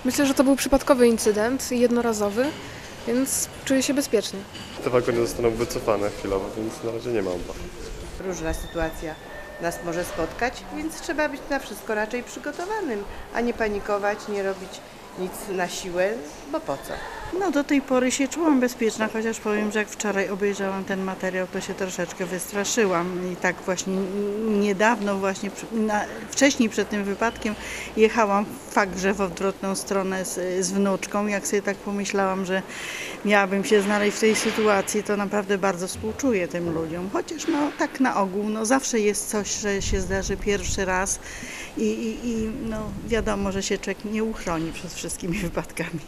Myślę, że to był przypadkowy incydent, jednorazowy, więc czuję się bezpiecznie. Te wagony zostaną wycofane chwilowo, więc na razie nie mam obaw. Różna sytuacja nas może spotkać, więc trzeba być na wszystko raczej przygotowanym, a nie panikować, nie robić nic na siłę, bo po co? No do tej pory się czułam bezpieczna, chociaż powiem, że jak wczoraj obejrzałam ten materiał, to się troszeczkę wystraszyłam i tak właśnie niedawno, wcześniej przed tym wypadkiem jechałam fakt, że w odwrotną stronę z wnuczką. Jak sobie tak pomyślałam, że miałabym się znaleźć w tej sytuacji, to naprawdę bardzo współczuję tym ludziom, chociaż no tak na ogół, no zawsze jest coś, że się zdarzy pierwszy raz i no wiadomo, że się człowiek nie uchroni przed wszystkimi wypadkami.